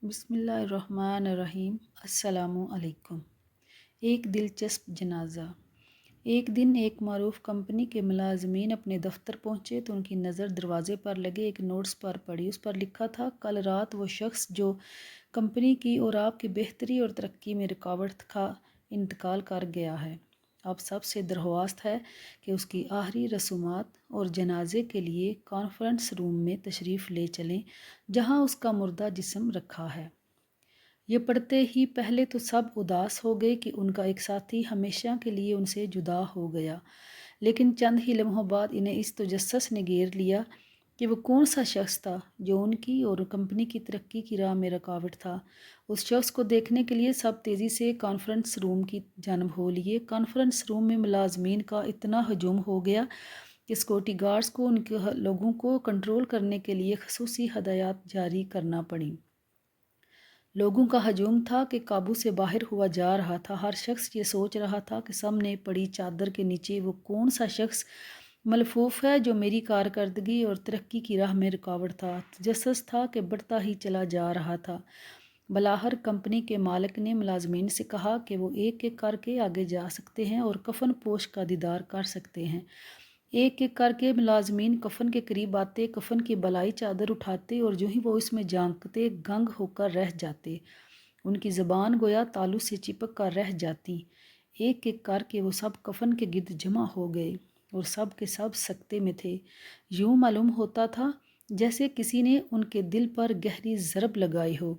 بسم اللہ الرحمن الرحیم۔ السلام علیکم۔ ایک دلچسپ جنازہ۔ ایک دن ایک معروف کمپنی کے ملازمین اپنے دفتر پہنچے تو ان کی نظر دروازے پر لگے ایک نوٹس پر پڑی۔ اس پر لکھا تھا، کل رات وہ شخص جو کمپنی کی اور آپ کی بہتری اور ترقی میں رکاوٹ کا انتقال کر گیا ہے۔ اب سب سے درخواست ہے کہ اس کی آخری رسومات اور جنازے کے لیے کانفرنس روم میں تشریف لے چلیں جہاں اس کا مردہ جسم رکھا ہے۔ یہ پڑھتے ہی پہلے تو سب اداس ہو گئے کہ ان کا ایک ساتھی ہمیشہ کے لیے ان سے جدا ہو گیا، لیکن چند ہی لمحوں بعد انہیں اس تجسس نے گھیر لیا کہ وہ کون سا شخص تھا جو ان کی اور کمپنی کی ترقی کی راہ میں رکاوٹ تھا۔ اس شخص کو دیکھنے کے لیے سب تیزی سے کانفرنس روم کی جانب ہو لیے۔ کانفرنس روم میں ملازمین کا اتنا ہجوم ہو گیا کہ سیکورٹی گارڈز کو ان کے لوگوں کو کنٹرول کرنے کے لیے خصوصی ہدایات جاری کرنا پڑیں۔ لوگوں کا ہجوم تھا کہ قابو سے باہر ہوا جا رہا تھا۔ ہر شخص یہ سوچ رہا تھا کہ سامنے پڑی چادر کے نیچے وہ کون سا شخص ملفوف ہے جو میری کارکردگی اور ترقی کی راہ میں رکاوٹ تھا۔ تجسس تھا کہ بڑھتا ہی چلا جا رہا تھا۔ بلاخر کمپنی کے مالک نے ملازمین سے کہا کہ وہ ایک ایک کر کے آگے جا سکتے ہیں اور کفن پوش کا دیدار کر سکتے ہیں۔ ایک ایک کر کے ملازمین کفن کے قریب آتے، کفن کی بالائی چادر اٹھاتے اور جو ہی وہ اس میں جھانکتے گنگ ہو کر رہ جاتے۔ ان کی زبان گویا تالو سے چپک کر رہ جاتی۔ ایک ایک کر کے وہ سب کفن کے گرد جمع ہو گئے اور سب کے سب سکتے میں تھے۔ یوں معلوم ہوتا تھا جیسے کسی نے ان کے دل پر گہری ضرب لگائی ہو۔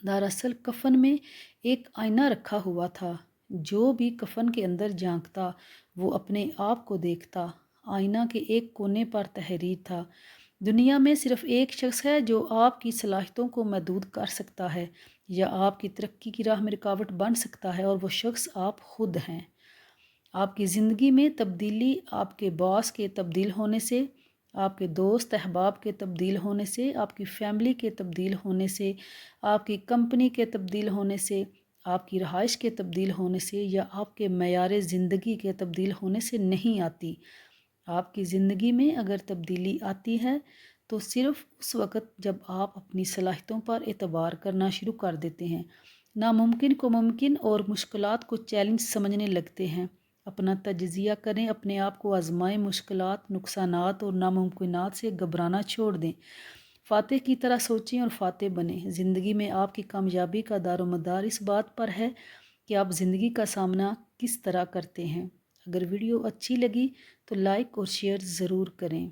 دراصل کفن میں ایک آئینہ رکھا ہوا تھا۔ جو بھی کفن کے اندر جھانکتا وہ اپنے آپ کو دیکھتا۔ آئینہ کے ایک کونے پر تحریر تھا، دنیا میں صرف ایک شخص ہے جو آپ کی صلاحیتوں کو محدود کر سکتا ہے یا آپ کی ترقی کی راہ میں رکاوٹ بن سکتا ہے، اور وہ شخص آپ خود ہیں۔ آپ کی زندگی میں تبدیلی آپ کے باس کے تبدیل ہونے سے، آپ کے دوست احباب کے تبدیل ہونے سے، آپ کی فیملی کے تبدیل ہونے سے، آپ کی کمپنی کے تبدیل ہونے سے، آپ کی رہائش کے تبدیل ہونے سے یا آپ کے معیار زندگی کے تبدیل ہونے سے نہیں آتی۔ آپ کی زندگی میں اگر تبدیلی آتی ہے تو صرف اس وقت جب آپ اپنی صلاحیتوں پر اعتبار کرنا شروع کر دیتے ہیں، ناممکن کو ممکن اور مشکلات کو چیلنج سمجھنے لگتے ہیں۔ اپنا تجزیہ کریں، اپنے آپ کو آزمائیں، مشکلات، نقصانات اور ناممکنات سے گھبرانا چھوڑ دیں۔ فاتح کی طرح سوچیں اور فاتح بنیں۔ زندگی میں آپ کی کامیابی کا دار و مدار اس بات پر ہے کہ آپ زندگی کا سامنا کس طرح کرتے ہیں۔ اگر ویڈیو اچھی لگی تو لائک اور شیئر ضرور کریں۔